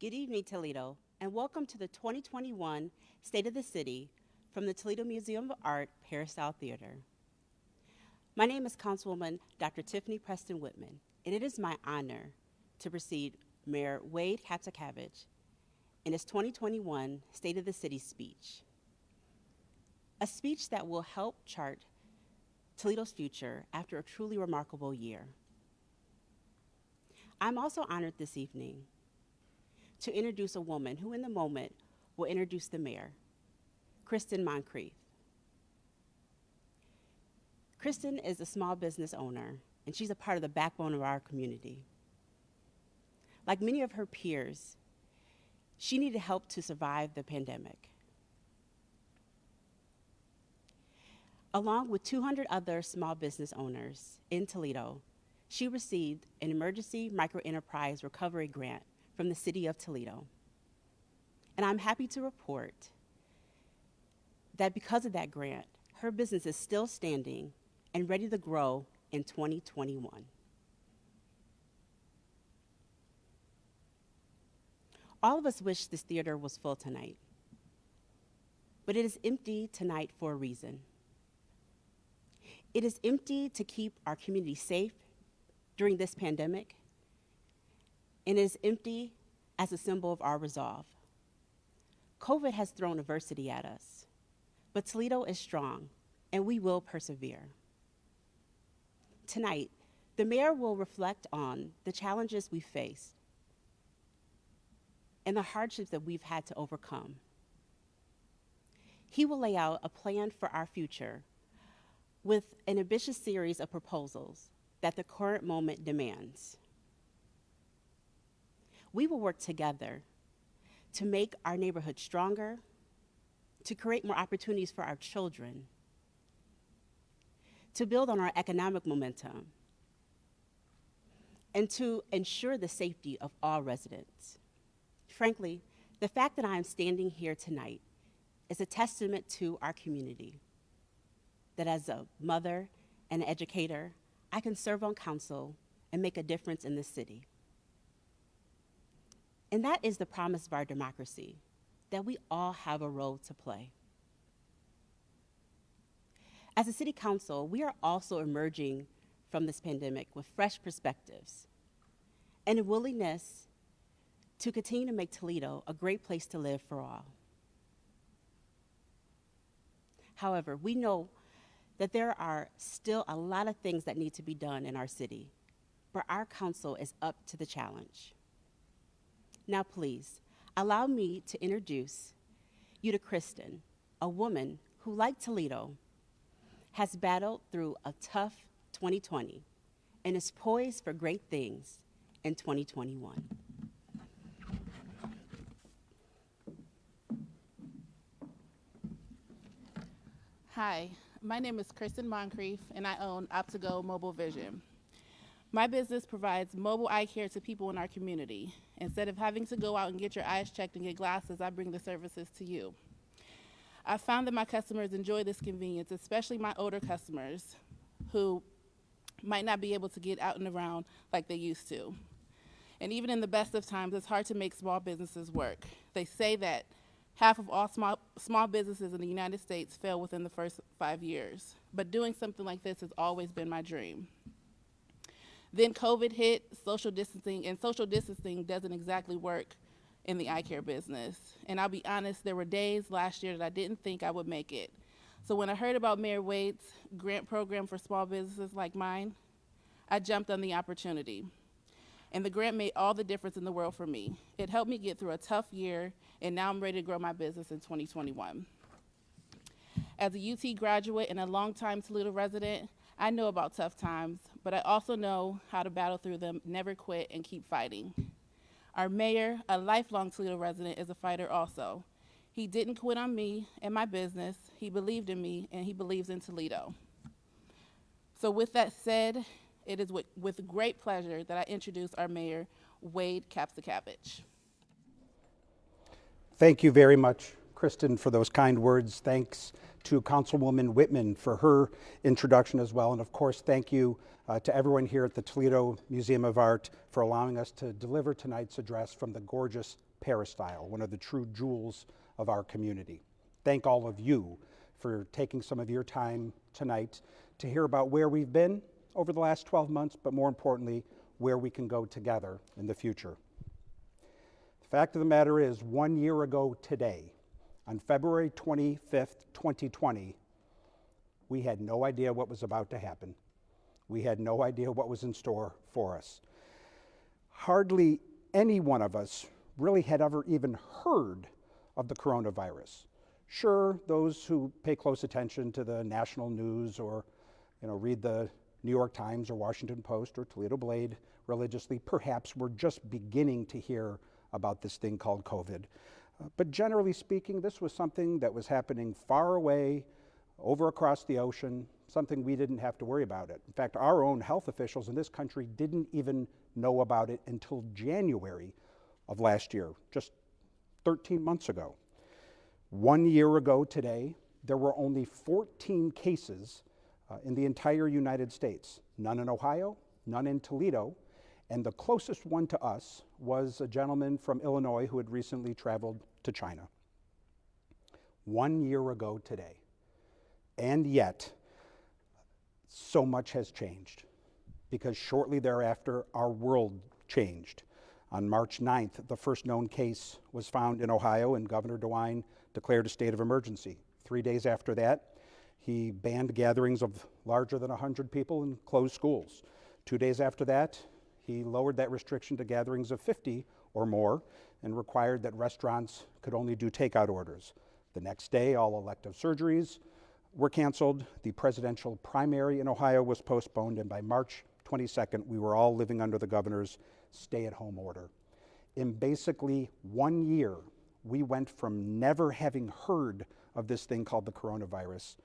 Good evening, Toledo, and welcome to the 2021 State of the City from the Toledo Museum of Art Peristyle Theater. My name is Councilwoman Dr. Tiffany Preston Whitman, and it is my honor to precede Mayor Wade Kapsakavage in his 2021 State of the City speech. A speech that will help chart Toledo's future after a truly remarkable year. I'm also honored this evening to introduce a woman who in the moment will introduce the mayor, Kristen Moncrief. Kristen is a small business owner, and she's a part of the backbone of our community. Like many of her peers, she needed help to survive the pandemic. Along with 200 other small business owners in Toledo, she received an Emergency Microenterprise Recovery Grant from the City of Toledo. And I'm happy to report that because of that grant, her business is still standing and ready to grow in 2021. All of us wish this theater was full tonight, but it is empty tonight for a reason. It is empty to keep our community safe during this pandemic, and it is empty as a symbol of our resolve. COVID has thrown adversity at us, but Toledo is strong, and we will persevere. Tonight, the mayor will reflect on the challenges we faced and the hardships that we've had to overcome. He will lay out a plan for our future with an ambitious series of proposals that the current moment demands. We will work together to make our neighborhood stronger, to create more opportunities for our children, to build on our economic momentum, and to ensure the safety of all residents. Frankly, the fact that I am standing here tonight is a testament to our community, that as a mother and an educator, I can serve on council and make a difference in this city. And that is the promise of our democracy, that we all have a role to play. As a city council, we are also emerging from this pandemic with fresh perspectives and a willingness to continue to make Toledo a great place to live for all. However, we know that there are still a lot of things that need to be done in our city, but our council is up to the challenge. Now please, allow me to introduce you to Kristen, a woman who, like Toledo, has battled through a tough 2020 and is poised for great things in 2021. Hi, my name is Kristen Moncrief, and I own Optigo Mobile Vision. My business provides mobile eye care to people in our community. Instead of having to go out and get your eyes checked and get glasses, I bring the services to you. I found that my customers enjoy this convenience, especially my older customers who might not be able to get out and around like they used to. And even in the best of times, it's hard to make small businesses work. They say that half of all small businesses in the United States fail within the first 5 years. But doing something like this has always been my dream. Then COVID hit, social distancing doesn't exactly work in the eye care business. And I'll be honest, there were days last year that I didn't think I would make it. So when I heard about Mayor Wade's grant program for small businesses like mine, I jumped on the opportunity. And the grant made all the difference in the world for me. It helped me get through a tough year, and now I'm ready to grow my business in 2021. As a UT graduate and a longtime Toledo resident, I know about tough times, but I also know how to battle through them, never quit, and keep fighting. Our mayor, a lifelong Toledo resident, is a fighter also. He didn't quit on me and my business. He believed in me, and he believes in Toledo. So with that said, it is with great pleasure that I introduce our mayor, Wade Kapsakavage. Thank you very much, Kristen, for those kind words. Thanks to Councilwoman Whitman for her introduction as well. And of course, thank you to everyone here at the Toledo Museum of Art for allowing us to deliver tonight's address from the gorgeous Peristyle, one of the true jewels of our community. Thank all of you for taking some of your time tonight to hear about where we've been over the last 12 months, but more importantly, where we can go together in the future. The fact of the matter is, 1 year ago today, on February 25th, 2020, we had no idea what was about to happen. We had no idea what was in store for us. Hardly any one of us really had ever even heard of the coronavirus. Sure, those who pay close attention to the national news or read the New York Times or Washington Post or Toledo Blade religiously perhaps were just beginning to hear about this thing called COVID. But generally speaking, this was something that was happening far away, over across the ocean, something we didn't have to worry about it. In fact, our own health officials in this country didn't even know about it until January of last year, just 13 months ago. 1 year ago today, there were only 14 cases in the entire United States. None in Ohio, none in Toledo, and the closest one to us was a gentleman from Illinois who had recently traveled to China. 1 year ago today. And yet, so much has changed, because shortly thereafter, our world changed. On March 9th, the first known case was found in Ohio, and Governor DeWine declared a state of emergency. 3 days after that, he banned gatherings of larger than 100 people and closed schools. 2 days after that, he lowered that restriction to gatherings of 50 or more and required that restaurants could only do takeout orders. The next day, all elective surgeries were canceled. The presidential primary in Ohio was postponed, and by March 22nd, we were all living under the governor's stay-at-home order. In basically 1 year, we went from never having heard of this thing called the coronavirus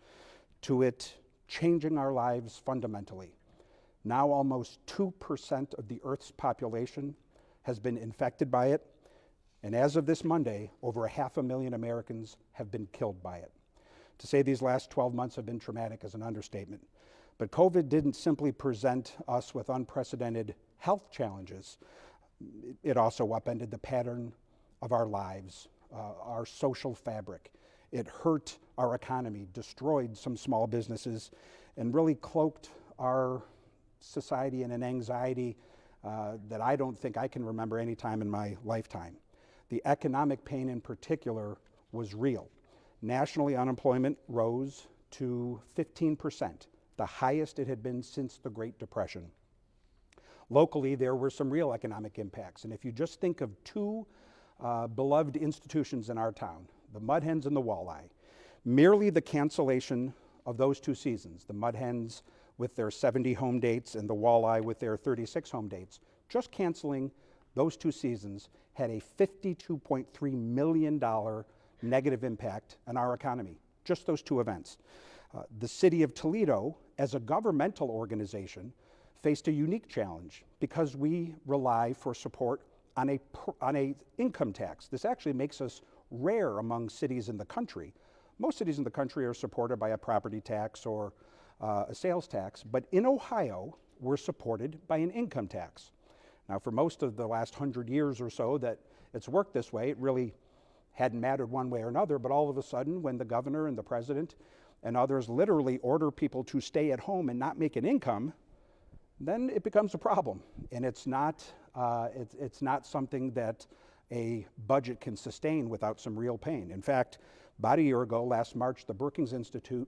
to it changing our lives fundamentally. Now almost 2% of the Earth's population has been infected by it, and as of this Monday, over 500,000 Americans have been killed by it. To say these last 12 months have been traumatic is an understatement. But COVID didn't simply present us with unprecedented health challenges. It also upended the pattern of our lives, our social fabric. It hurt our economy, destroyed some small businesses, and really cloaked our society in an anxiety that I don't think I can remember any time in my lifetime. The economic pain in particular was real. Nationally, unemployment rose to 15%, the highest it had been since the Great Depression. Locally, there were some real economic impacts, and if you just think of two beloved institutions in our town, the Mud Hens and the Walleye, merely the cancellation of those two seasons, the Mud Hens with their 70 home dates and the Walleye with their 36 home dates, just canceling those two seasons had a $52.3 million negative impact on our economy, just those two events. The city of Toledo, as a governmental organization, faced a unique challenge because we rely for support on a income tax. This actually makes us rare among cities in the country. Most cities in the country are supported by a property tax or a sales tax, but in Ohio, we're supported by an income tax. Now, for most of the last 100 years or so that it's worked this way, it really hadn't mattered one way or another, but all of a sudden, when the governor and the president and others literally order people to stay at home and not make an income, then it becomes a problem. And it's not something that a budget can sustain without some real pain. In fact, about a year ago, last March, the Brookings Institute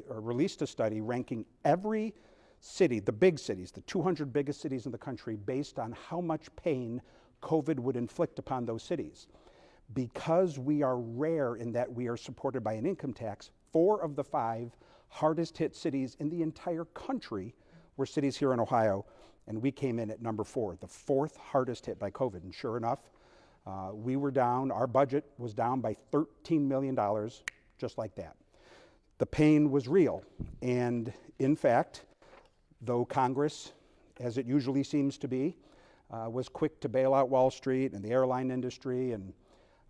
released a study ranking every city, the big cities, the 200 biggest cities in the country, based on how much pain COVID would inflict upon those cities. Because we are rare in that we are supported by an income tax, 4 of the 5 hardest hit cities in the entire country were cities here in Ohio, and we came in at number 4, the 4th hardest hit by COVID. And sure enough, we were down, our budget was down by $13 million, just like that. The pain was real, and in fact, though Congress, as it usually seems to be, was quick to bail out Wall Street and the airline industry and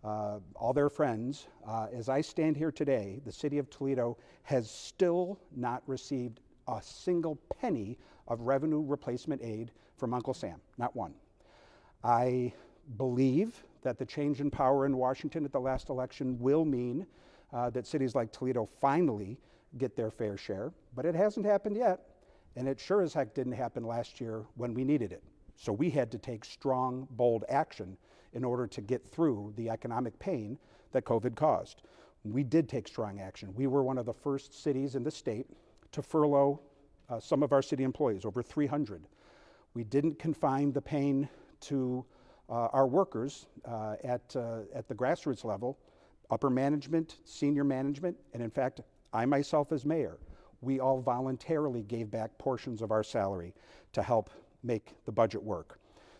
all their friends, as I stand here today, the city of Toledo has still not received a single penny of revenue replacement aid from Uncle Sam, not one. I believe that the change in power in Washington at the last election will mean that cities like Toledo finally get their fair share, but it hasn't happened yet, and it sure as heck didn't happen last year when we needed it. So we had to take strong, bold action in order to get through the economic pain that COVID caused. We did take strong action. We were one of the first cities in the state to furlough some of our city employees, over 300. We didn't confine the pain to our workers at the grassroots level, upper management, senior management, and in fact, I myself as mayor, we all voluntarily gave back portions of our salary to help make the budget work.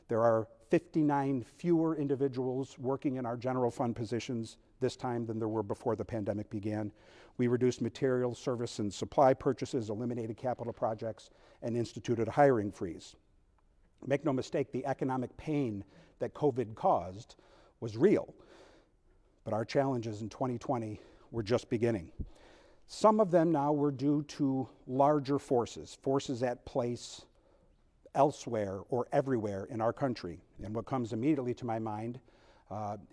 There are 59 fewer individuals working in our general fund positions this time than there were before the pandemic began. We reduced material, service, and supply purchases, eliminated capital projects, and instituted a hiring freeze. Make no mistake, the economic pain that COVID caused was real, but our challenges in 2020 were just beginning. Some of them now were due to larger forces at place elsewhere or everywhere in our country. And what comes immediately to my mind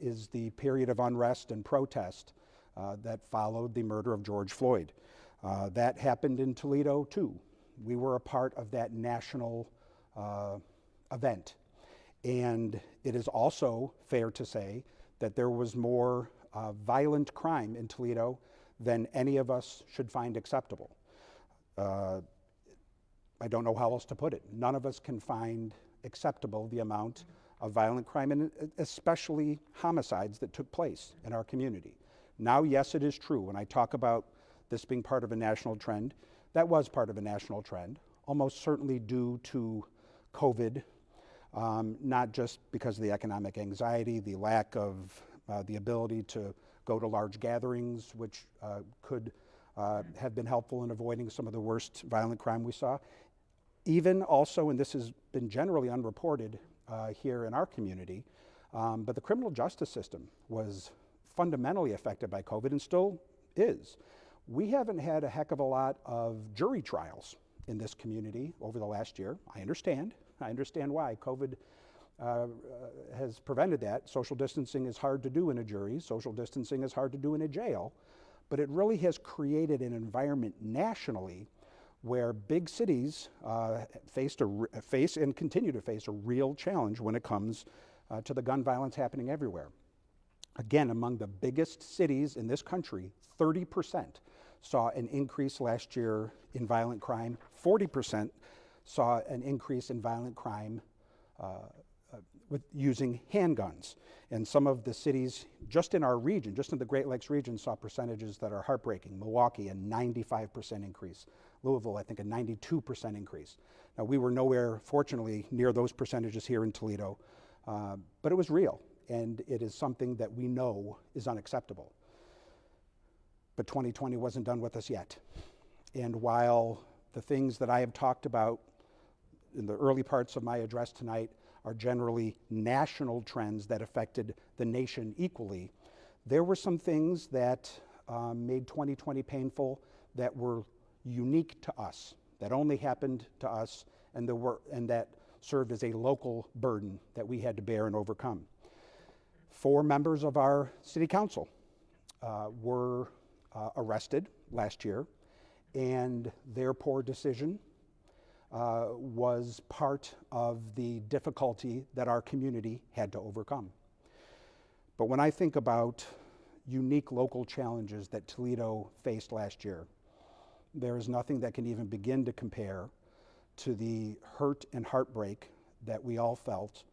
is the period of unrest and protest that followed the murder of George Floyd. That happened in Toledo too. We were a part of that national event. And it is also fair to say that there was more violent crime in Toledo than any of us should find acceptable. I don't know how else to put it. None of us can find acceptable the amount of violent crime, and especially homicides that took place in our community. Now, yes, it is true. When I talk about this being part of a national trend, that was part of a national trend, almost certainly due to COVID, not just because of the economic anxiety, the lack of the ability to go to large gatherings, which could have been helpful in avoiding some of the worst violent crime we saw. Even also, and this has been generally unreported here in our community, but the criminal justice system was fundamentally affected by COVID and still is. We haven't had a heck of a lot of jury trials in this community over the last year. I understand why. COVID has prevented that. Social distancing is hard to do in a jury. Social distancing is hard to do in a jail. But it really has created an environment nationally where big cities face and continue to face a real challenge when it comes to the gun violence happening everywhere. Again, among the biggest cities in this country, 30% saw an increase last year in violent crime. 40% saw an increase in violent crime with using handguns. And some of the cities just in our region, just in the Great Lakes region, saw percentages that are heartbreaking. Milwaukee, a 95% increase. Louisville, I think a 92% increase. Now, we were nowhere, fortunately, near those percentages here in Toledo, but it was real, and it is something that we know is unacceptable. But 2020 wasn't done with us yet. And while the things that I have talked about in the early parts of my address tonight are generally national trends that affected the nation equally, there were some things that made 2020 painful that were unique to us, that only happened to us, and that served as a local burden that we had to bear and overcome. 4 members of our city council were arrested last year, and their poor decision was part of the difficulty that our community had to overcome. But when I think about unique local challenges that Toledo faced last year, there is nothing that can even begin to compare to the hurt and heartbreak that we all felt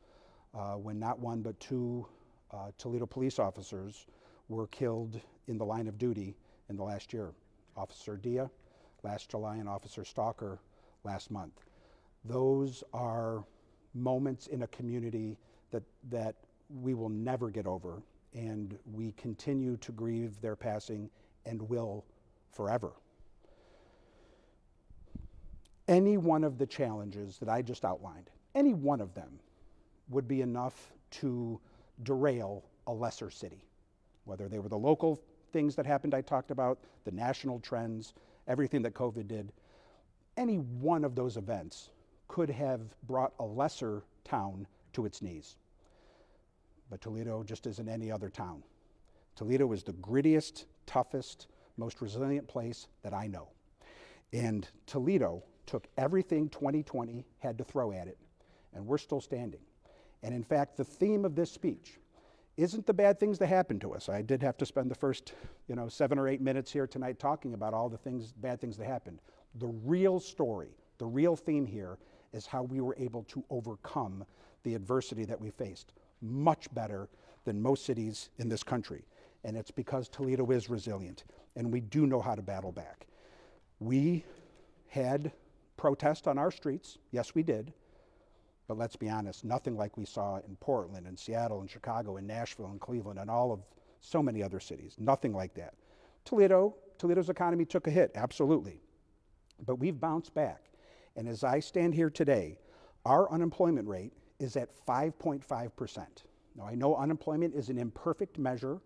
when not one but 2 Toledo police officers were killed in the line of duty in the last year. Officer Dia last July and Officer Stalker last month. Those are moments in a community that we will never get over, and we continue to grieve their passing and will forever. Any one of the challenges that I just outlined, any one of them would be enough to derail a lesser city, whether they were the local things that happened I talked about, the national trends, everything that COVID did. Any one of those events could have brought a lesser town to its knees. but Toledo just isn't any other town. Toledo is the grittiest, toughest, most resilient place that I know. And Toledo took everything 2020 had to throw at it, and we're still standing. And in fact, the theme of this speech isn't the bad things that happened to us. I did have to spend the first 7 or 8 minutes here tonight talking about all the bad things that happened. The real story, the real theme here is how we were able to overcome the adversity that we faced much better than most cities in this country. And it's because Toledo is resilient, and we do know how to battle back. We had protests on our streets, yes we did, but let's be honest, nothing like we saw in Portland and Seattle and Chicago and Nashville and Cleveland and all of so many other cities, nothing like that. Toledo's economy took a hit, absolutely, but we've bounced back. And as I stand here today, our unemployment rate is at 5.5%. Now I know unemployment is an imperfect measure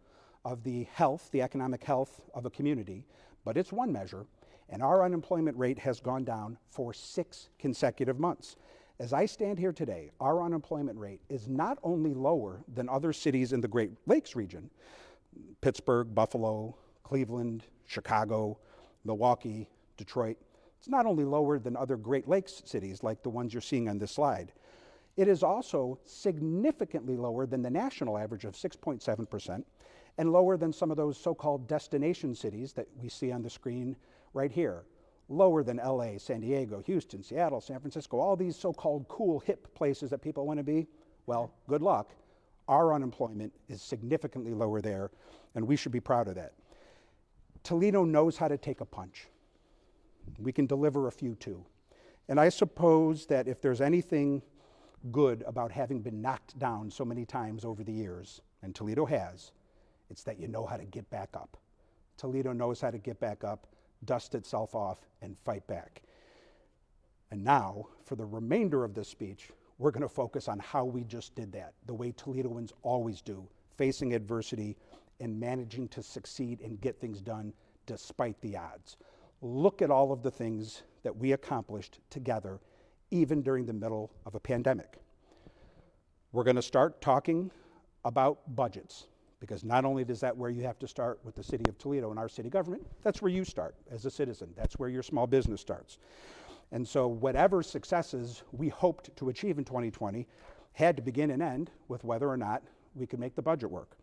of the economic health of a community, but it's one measure, and our unemployment rate has gone down for 6 consecutive months. As I stand here today, our unemployment rate is not only lower than other cities in the Great Lakes region, Pittsburgh, Buffalo, Cleveland, Chicago, Milwaukee, Detroit. It's not only lower than other Great Lakes cities like the ones you're seeing on this slide, it is also significantly lower than the national average of 6.7% and lower than some of those so-called destination cities that we see on the screen right here. Lower than LA, San Diego, Houston, Seattle, San Francisco, all these so-called cool, hip places that people want to be. Well, good luck. Our unemployment is significantly lower there, and we should be proud of that. Toledo knows how to take a punch. We can deliver a few too. And I suppose that if there's anything good about having been knocked down so many times over the years, and Toledo has, it's that you know how to get back up. Toledo knows how to get back up, dust itself off, and fight back. And now, for the remainder of this speech, we're going to focus on how we just did that, the way Toledoans always do, facing adversity and managing to succeed and get things done despite the odds. Look at all of the things that we accomplished together, even during the middle of a pandemic. We're going to start talking about budgets, because not only is that where you have to start with the city of Toledo and our city government, that's where you start as a citizen. That's where your small business starts. And so whatever successes we hoped to achieve in 2020 had to begin and end with whether or not we could make the budget work.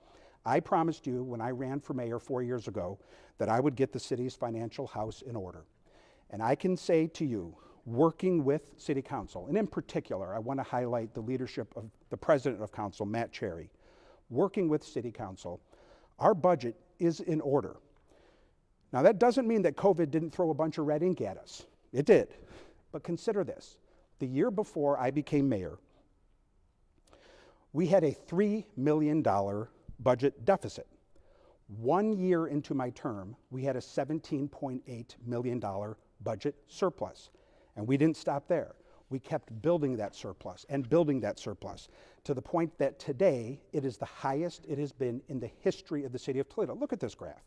I promised you when I ran for mayor 4 years ago that I would get the city's financial house in order. And I can say to you, working with city council, and in particular, I want to highlight the leadership of the president of council, Matt Cherry. Working with city council, our budget is in order. Now that doesn't mean that COVID didn't throw a bunch of red ink at us. It did. But consider this. The year before I became mayor, we had a $3 million budget deficit. 1 year into my term, we had a $17.8 million budget surplus. And we didn't stop there. We kept building that surplus and building that surplus to the point that today it is the highest it has been in the history of the city of Toledo. Look at this graph.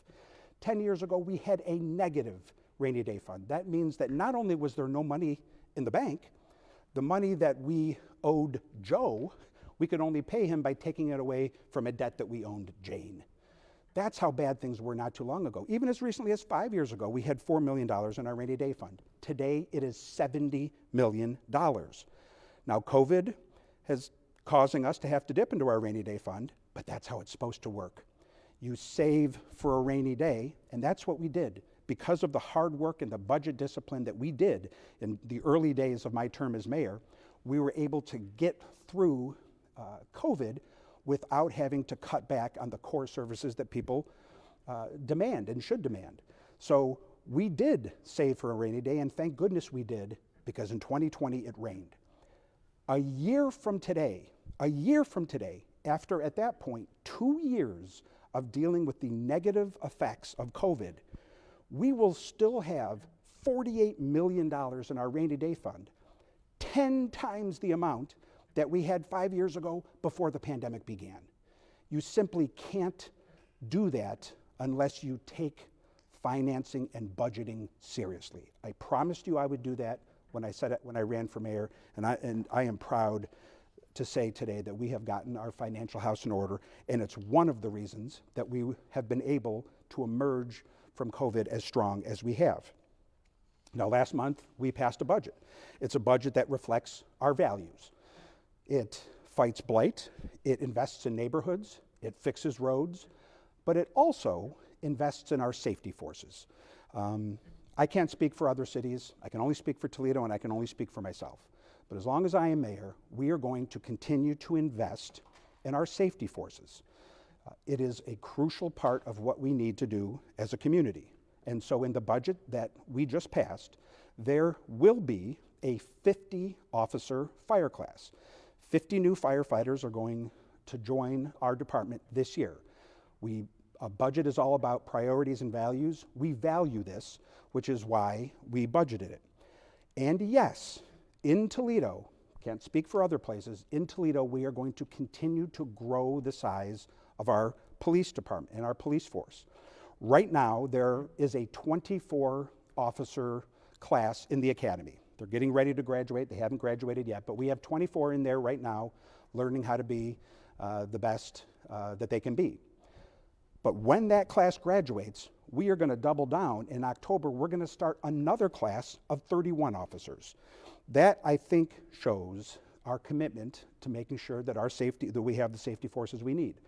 10 years ago, we had a negative rainy day fund. That means that not only was there no money in the bank, the money that we owed Joe, we could only pay him by taking it away from a debt that we owned Jane. That's how bad things were not too long ago. Even as recently as 5 years ago, we had $4 million in our rainy day fund. Today, it is $70 million. Now, COVID is causing us to have to dip into our rainy day fund, but that's how it's supposed to work. You save for a rainy day, and that's what we did. Because of the hard work and the budget discipline that we did in the early days of my term as mayor, we were able to get through COVID without having to cut back on the core services that people demand and should demand. So we did save for a rainy day, and thank goodness we did, because in 2020 it rained. A year from today, after at that point 2 years of dealing with the negative effects of COVID, we will still have $48 million in our rainy day fund, 10 times the amount that we had 5 years ago before the pandemic began. You simply can't do that unless you take financing and budgeting seriously. I promised you I would do that when I said it when I ran for mayor, and I am proud to say today that we have gotten our financial house in order, and it's one of the reasons that we have been able to emerge from COVID as strong as we have. Now, last month, we passed a budget. It's a budget that reflects our values. It fights blight, it invests in neighborhoods, it fixes roads, but it also invests in our safety forces. I can't speak for other cities. I can only speak for Toledo, and I can only speak for myself. But as long as I am mayor, we are going to continue to invest in our safety forces. It is a crucial part of what we need to do as a community. And so in the budget that we just passed, there will be a 50-officer fire class. 50 new firefighters are going to join our department this year. A budget is all about priorities and values. We value this, which is why we budgeted it. And yes, in Toledo, can't speak for other places, in Toledo we are going to continue to grow the size of our police department and our police force. Right now, there is a 24-officer class in the academy. They're getting ready to graduate. They haven't graduated yet, but we have 24 in there right now learning how to be the best that they can be. But when that class graduates, we are going to double down. In October, we're going to start another class of 31 officers. That, I think, shows our commitment to making sure that that we have the safety forces we need.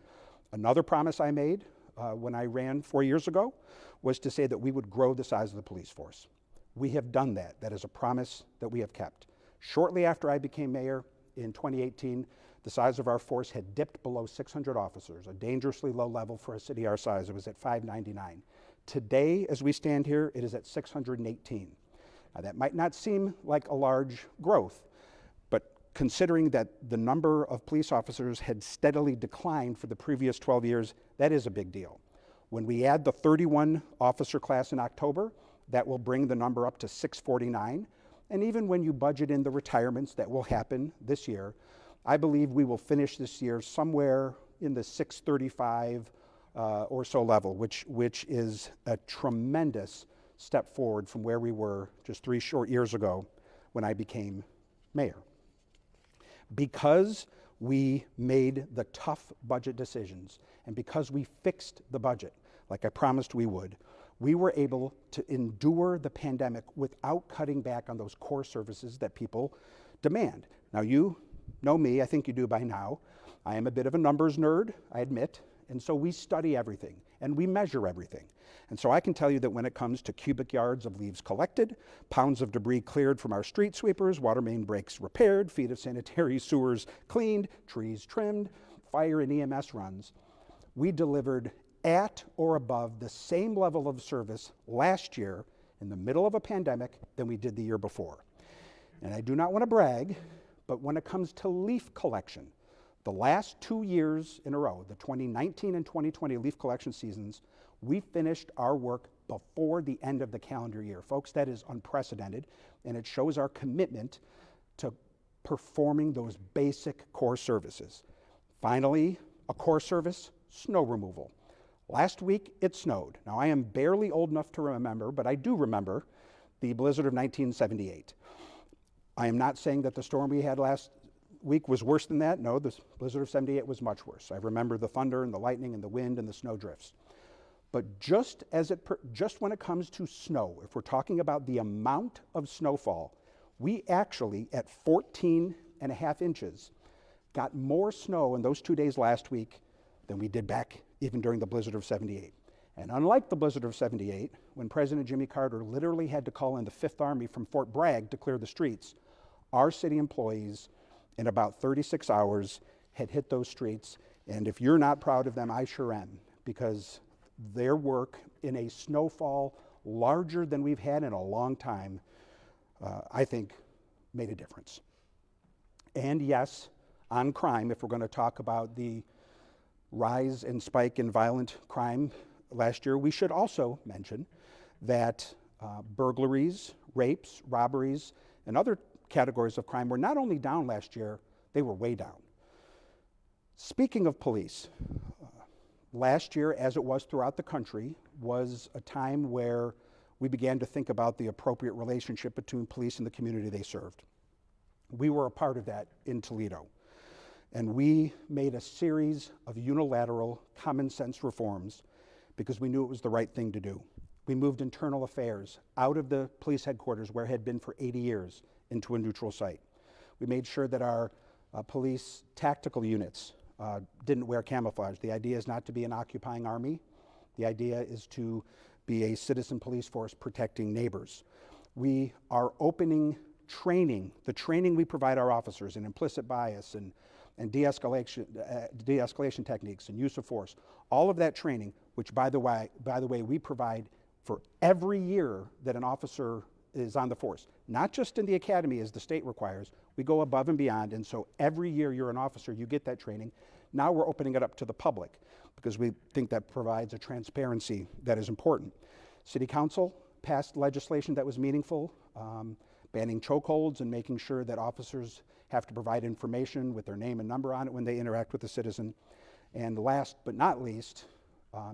Another promise I made when I ran 4 years ago was to say that we would grow the size of the police force. We have done that. That is a promise that we have kept. Shortly after I became mayor in 2018, the size of our force had dipped below 600 officers, a dangerously low level for a city our size. It was at 599. Today, as we stand here, it is at 618. Now, that might not seem like a large growth, but considering that the number of police officers had steadily declined for the previous 12 years, that is a big deal. When we add the 31 officer class in October, that will bring the number up to 649. And even when you budget in the retirements that will happen this year, I believe we will finish this year somewhere in the 635 or so level, which is a tremendous step forward from where we were just 3 short years ago when I became mayor. Because we made the tough budget decisions and because we fixed the budget like I promised we would, we were able to endure the pandemic without cutting back on those core services that people demand. Now, you know me, I think you do by now. I am a bit of a numbers nerd, I admit, and so we study everything and we measure everything. And so I can tell you that when it comes to cubic yards of leaves collected, pounds of debris cleared from our street sweepers, water main breaks repaired, feet of sanitary sewers cleaned, trees trimmed, fire and EMS runs, we delivered at or above the same level of service last year in the middle of a pandemic than we did the year before. And I do not want to brag, but when it comes to leaf collection, the last 2 years in a row, the 2019 and 2020 leaf collection seasons, we finished our work before the end of the calendar year. Folks, that is unprecedented, and it shows our commitment to performing those basic core services. Finally, a core service, snow removal. Last week, it snowed. Now, I am barely old enough to remember, but I do remember the blizzard of 1978. I am not saying that the storm we had last week was worse than that. No, the blizzard of 78 was much worse. I remember the thunder and the lightning and the wind and the snow drifts. But just when it comes to snow, if we're talking about the amount of snowfall, we actually, at 14 and a half inches, got more snow in those 2 days last week than we did back even during the blizzard of 78. And unlike the blizzard of 78, when President Jimmy Carter literally had to call in the Fifth Army from Fort Bragg to clear the streets, our city employees, in about 36 hours, had hit those streets. And if you're not proud of them, I sure am, because their work in a snowfall larger than we've had in a long time, I think, made a difference. And yes, on crime, if we're going to talk about the rise and spike in violent crime last year, we should also mention that burglaries, rapes, robberies, and other categories of crime were not only down last year, they were way down. Speaking of police, last year, as it was throughout the country, was a time where we began to think about the appropriate relationship between police and the community they served. We were a part of that in Toledo. And we made a series of unilateral common sense reforms because we knew it was the right thing to do. We moved internal affairs out of the police headquarters where it had been for 80 years into a neutral site. We made sure that our police tactical units didn't wear camouflage. The idea is not to be an occupying army. The idea is to be a citizen police force protecting neighbors. We are opening training, the training we provide our officers in implicit bias and de-escalation techniques and use of force, all of that training, which by the way, we provide for every year that an officer is on the force, not just in the academy as the state requires. We go above and beyond, and so every year you're an officer, you get that training. Now we're opening it up to the public because we think that provides a transparency that is important. City Council passed legislation that was meaningful, banning chokeholds and making sure that officers have to provide information with their name and number on it when they interact with a citizen. And last but not least,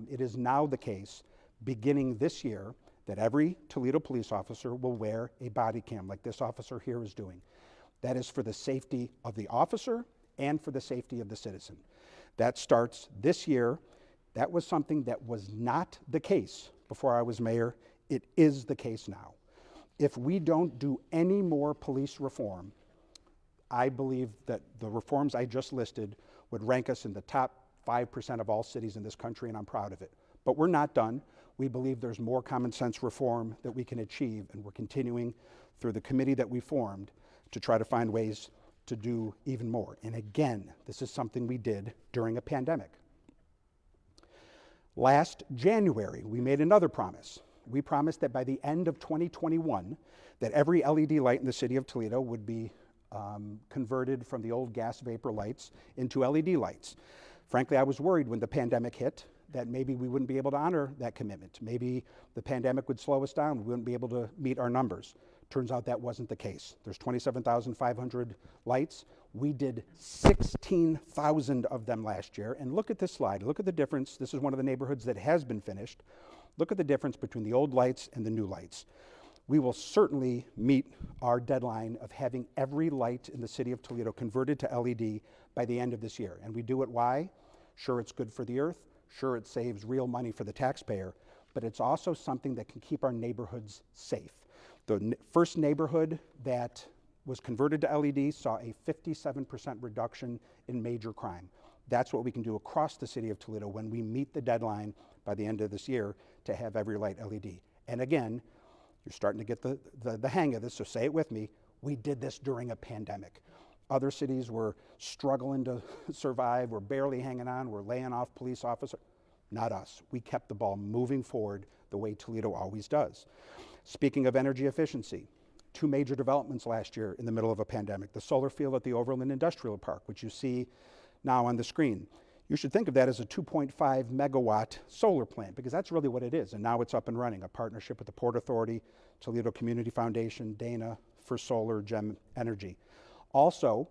it is now the case, beginning this year, that every Toledo police officer will wear a body cam like this officer here is doing. That is for the safety of the officer and for the safety of the citizen. That starts this year. That was something that was not the case before I was mayor. It is the case now. If we don't do any more police reform, I believe that the reforms I just listed would rank us in the top 5% of all cities in this country, and I'm proud of it. But we're not done. We believe there's more common sense reform that we can achieve, and we're continuing through the committee that we formed to try to find ways to do even more. And again, this is something we did during a pandemic. Last January, we made another promise. We promised that by the end of 2021, that every LED light in the city of Toledo would be converted from the old gas vapor lights into LED lights. Frankly, I was worried when the pandemic hit that maybe we wouldn't be able to honor that commitment. Maybe the pandemic would slow us down. We wouldn't be able to meet our numbers. Turns out that wasn't the case. There's 27,500 lights. We did 16,000 of them last year. And look at this slide. Look at the difference. This is one of the neighborhoods that has been finished. Look at the difference between the old lights and the new lights. We will certainly meet our deadline of having every light in the city of Toledo converted to LED by the end of this year. And we do it why? Sure, it's good for the earth. Sure, it saves real money for the taxpayer, but it's also something that can keep our neighborhoods safe. The first neighborhood that was converted to LED saw a 57% reduction in major crime. That's what we can do across the city of Toledo when we meet the deadline by the end of this year to have every light LED. And again, you're starting to get the hang of this, so say it with me. We did this during a pandemic. Other cities were struggling to survive, we're barely hanging on, we're laying off police officers. Not us. We kept the ball moving forward the way Toledo always does. Speaking of energy efficiency, 2 major developments last year in the middle of a pandemic. The solar field at the Overland Industrial Park, which you see now on the screen. You should think of that as a 2.5 megawatt solar plant, because that's really what it is. And now it's up and running, a partnership with the Port Authority, Toledo Community Foundation, Dana for Solar, Gem Energy. Also,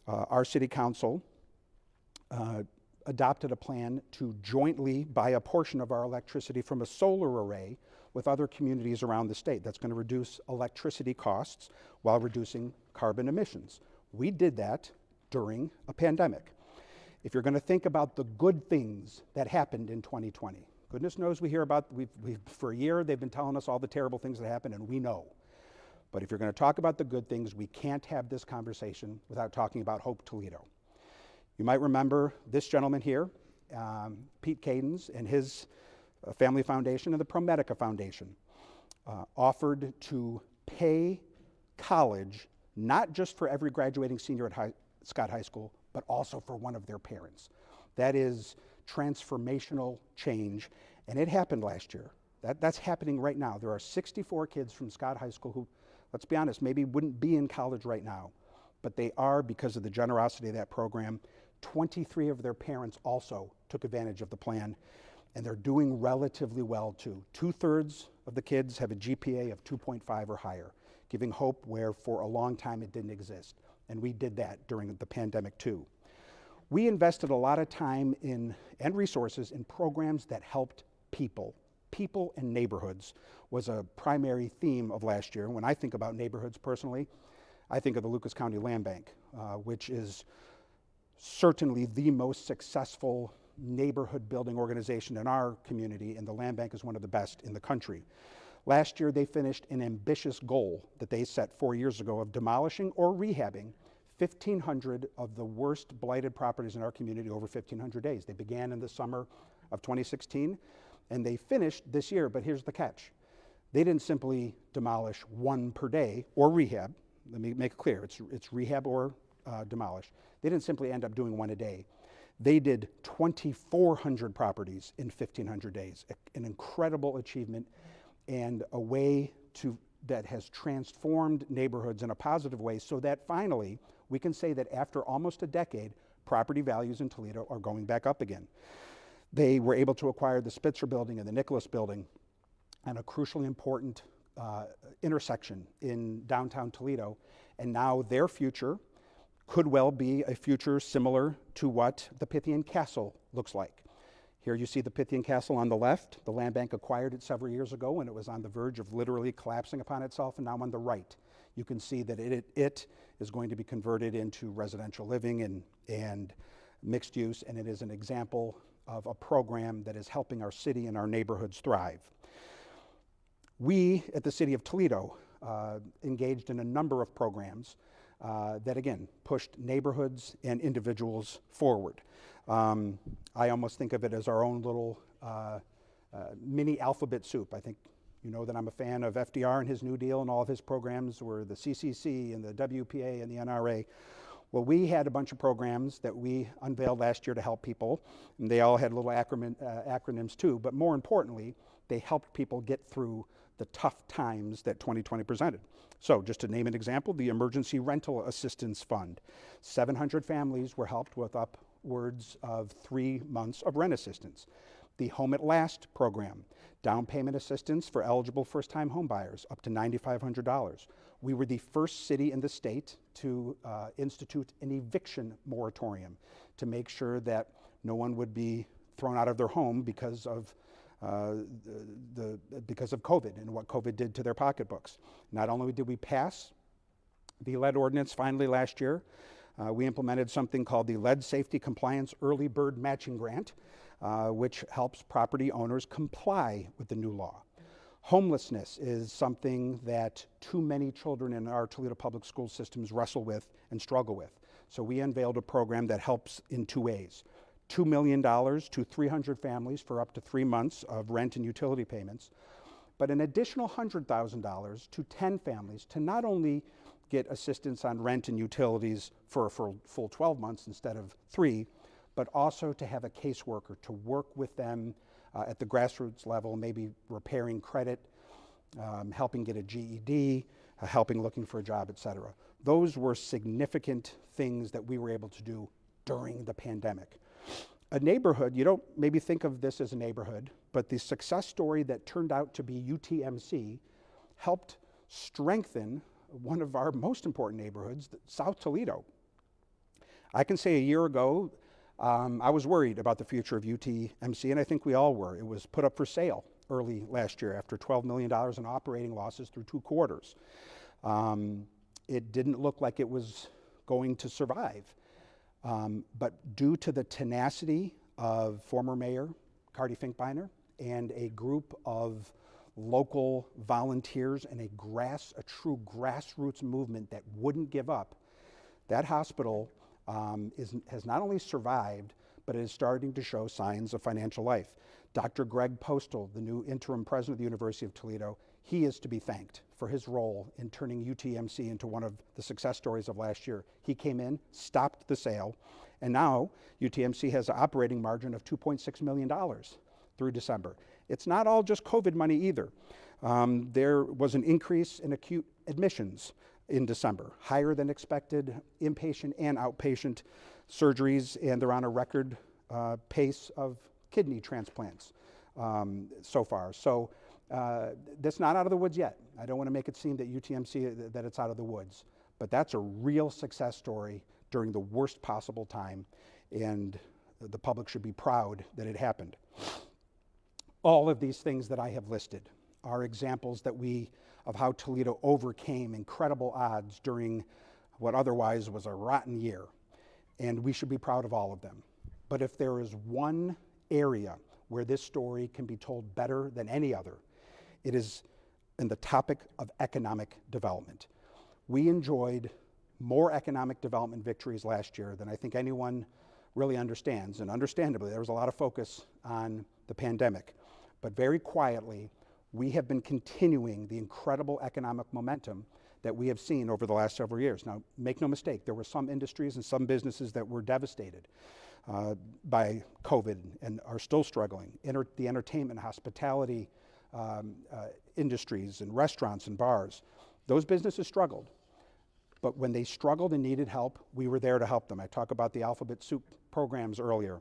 our city council adopted a plan to jointly buy a portion of our electricity from a solar array with other communities around the state. That's going to reduce electricity costs while reducing carbon emissions. We did that during a pandemic. If you're going to think about the good things that happened in 2020, goodness knows we hear about, for a year they've been telling us all the terrible things that happened, and we know. But if you're going to talk about the good things, we can't have this conversation without talking about Hope Toledo. You might remember this gentleman here, Pete Cadens, and his family foundation and the ProMedica Foundation offered to pay college, not just for every graduating senior at Scott High School, but also for one of their parents. That is transformational change, and it happened last year. That's happening right now. There are 64 kids from Scott High School who, let's be honest, maybe wouldn't be in college right now, but they are because of the generosity of that program. 23 of their parents also took advantage of the plan, and they're doing relatively well too. 2/3 of the kids have a GPA of 2.5 or higher, giving hope where for a long time it didn't exist. And we did that during the pandemic too. We invested a lot of time and resources in programs that helped people. People and neighborhoods was a primary theme of last year. When I think about neighborhoods personally, I think of the Lucas County Land Bank, which is certainly the most successful neighborhood building organization in our community, and the Land Bank is one of the best in the country. Last year, they finished an ambitious goal that they set 4 years ago of demolishing or rehabbing 1,500 of the worst blighted properties in our community over 1,500 days. They began in the summer of 2016, and they finished this year, but here's the catch. They didn't simply demolish one per day or rehab. Let me make it clear, it's rehab or demolish. They didn't simply end up doing one a day. They did 2,400 properties in 1,500 days, an incredible achievement and a way that has transformed neighborhoods in a positive way, so that finally we can say that after almost a decade, property values in Toledo are going back up again. They were able to acquire the Spitzer Building and the Nicholas Building, and a crucially important intersection in downtown Toledo, and now their future could well be a future similar to what the Pythian Castle looks like. Here you see the Pythian Castle on the left. The Land Bank acquired it several years ago when it was on the verge of literally collapsing upon itself, and now on the right you can see that it is going to be converted into residential living and mixed use, and it is an example of a program that is helping our city and our neighborhoods thrive. We at the City of Toledo engaged in a number of programs that again pushed neighborhoods and individuals forward. I almost think of it as our own little mini alphabet soup. I think you know that I'm a fan of FDR and his New Deal, and all of his programs were the CCC and the WPA and the NRA. Well, we had a bunch of programs that we unveiled last year to help people, and they all had little acronyms too, but more importantly, they helped people get through the tough times that 2020 presented. So just to name an example, the Emergency Rental Assistance Fund. 700 families were helped with upwards of 3 months of rent assistance. The Home at Last program, down payment assistance for eligible first-time home buyers, up to $9,500. We were the first city in the state to institute an eviction moratorium to make sure that no one would be thrown out of their home because of COVID and what COVID did to their pocketbooks. Not only did we pass the lead ordinance finally last year, we implemented something called the Lead Safety Compliance Early Bird Matching Grant, which helps property owners comply with the new law. Homelessness is something that too many children in our Toledo public school systems wrestle with and struggle with. So we unveiled a program that helps in 2 ways. $2 million to 300 families for up to 3 months of rent and utility payments, but an additional $100,000 to 10 families to not only get assistance on rent and utilities for a full 12 months instead of 3, but also to have a caseworker to work with them at the grassroots level, maybe repairing credit, helping get a GED, helping looking for a job, et cetera. Those were significant things that we were able to do during the pandemic. A neighborhood, you don't maybe think of this as a neighborhood, but the success story that turned out to be UTMC helped strengthen one of our most important neighborhoods, South Toledo. I can say a year ago, I was worried about the future of UTMC, and I think we all were. It was put up for sale early last year after $12 million in operating losses through 2 quarters. It didn't look like it was going to survive. But due to the tenacity of former Mayor Cardi Finkbeiner and a group of local volunteers and a true grassroots movement that wouldn't give up, that hospital has not only survived, but is starting to show signs of financial life. Dr. Greg Postal, the new interim president of the University of Toledo, he is to be thanked for his role in turning UTMC into one of the success stories of last year. He came in, stopped the sale, and now UTMC has an operating margin of $2.6 million through December. It's not all just COVID money either. There was an increase in acute admissions in December, higher than expected inpatient and outpatient surgeries, and they're on a record pace of kidney transplants so far. So that's not out of the woods yet. I don't want to make it seem that UTMC, that it's out of the woods, but that's a real success story during the worst possible time, and the public should be proud that it happened. All of these things that I have listed are examples of how Toledo overcame incredible odds during what otherwise was a rotten year. and we should be proud of all of them. But if there is one area where this story can be told better than any other, it is in the topic of economic development. We enjoyed more economic development victories last year than I think anyone really understands, and understandably, there was a lot of focus on the pandemic. But very quietly, we have been continuing the incredible economic momentum that we have seen over the last several years. Now, make no mistake, there were some industries and some businesses that were devastated by COVID and are still struggling. The entertainment, hospitality industries and restaurants and bars, those businesses struggled. But when they struggled and needed help, we were there to help them. I talked about the Alphabet Soup programs earlier.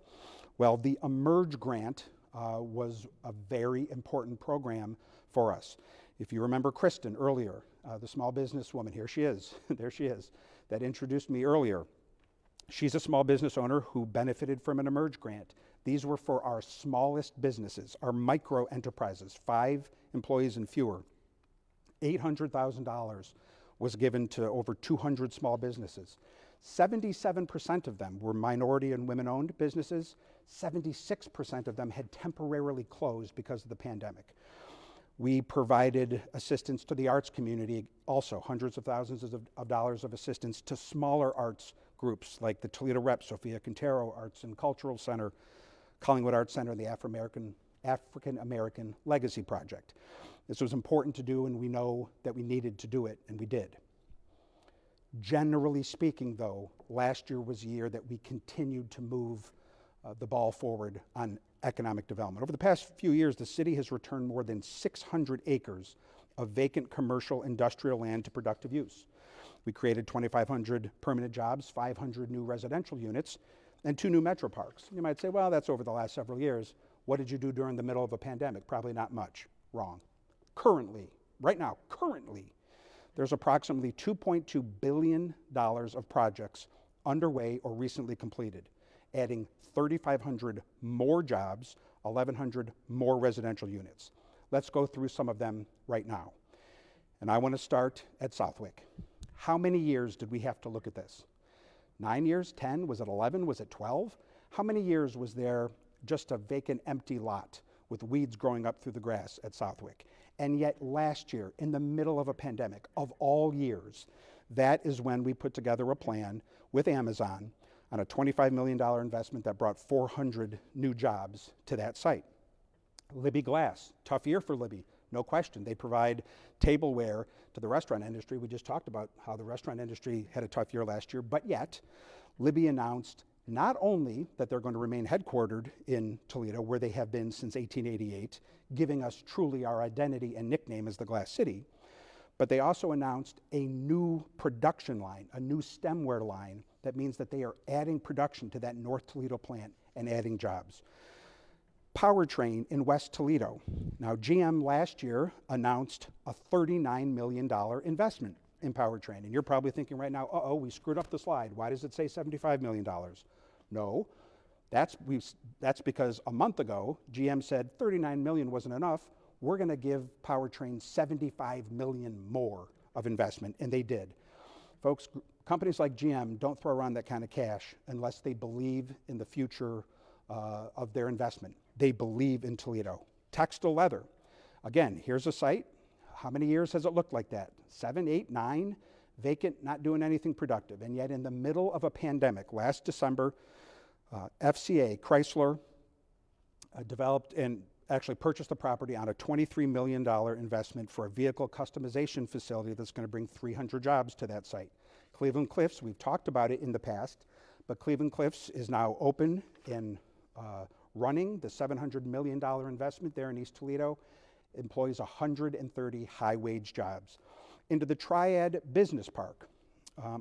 Well, the Emerge grant was a very important program for us. If you remember Kristen earlier, the small business woman, here she is, there she is, that introduced me earlier. She's a small business owner who benefited from an Emerge grant. These were for our smallest businesses, our micro enterprises, 5 employees and fewer. $800,000 was given to over 200 small businesses. 77% of them were minority and women-owned businesses. 76% of them had temporarily closed because of the pandemic. We provided assistance to the arts community, also hundreds of thousands of dollars of assistance to smaller arts groups like the Toledo Rep, Sophia Quintero Arts and Cultural Center, Collingwood Arts Center, and the African American Legacy Project. This was important to do, and we know that we needed to do it, and we did. Generally speaking, though, last year was a year that we continued to move the ball forward on economic development. Over the past few years, the city has returned more than 600 acres of vacant commercial industrial land to productive use. We created 2,500 permanent jobs, 500 new residential units, and 2 new metro parks. You might say, well, that's over the last several years. What did you do during the middle of a pandemic? Probably not much. Wrong. Currently, right now, there's approximately $2.2 billion of projects underway or recently completed, adding 3,500 more jobs, 1,100 more residential units. Let's go through some of them right now. And I want to start at Southwick. How many years did we have to look at this? 9 years, 10, was it 11, was it 12? How many years was there just a vacant, empty lot with weeds growing up through the grass at Southwick? And yet last year, in the middle of a pandemic, of all years, that is when we put together a plan with Amazon on a $25 million investment that brought 400 new jobs to that site. Libby Glass, tough year for Libby, no question. They provide tableware to the restaurant industry. We just talked about how the restaurant industry had a tough year last year, but yet Libby announced not only that they're going to remain headquartered in Toledo, where they have been since 1888, giving us truly our identity and nickname as the Glass City, but they also announced a new production line, a new stemware line, that means that they are adding production to that North Toledo plant and adding jobs. Powertrain in West Toledo. Now, GM last year announced a $39 million investment in Powertrain. And you're probably thinking right now, uh-oh, we screwed up the slide. Why does it say $75 million? No, that's because a month ago, GM said $39 million wasn't enough. We're going to give Powertrain $75 million more of investment, and they did. Folks, companies like GM don't throw around that kind of cash unless they believe in the future of their investment. They believe in Toledo. Textile Leather. Again, here's a site. How many years has it looked like that? 7, 8, 9? Vacant, not doing anything productive. And yet in the middle of a pandemic, last December, FCA, Chrysler, developed and actually purchased the property on a $23 million investment for a vehicle customization facility that's going to bring 300 jobs to that site. Cleveland Cliffs, we've talked about it in the past, but Cleveland Cliffs is now open and running. The $700 million investment there in East Toledo employs 130 high-wage jobs. Into the Triad Business Park,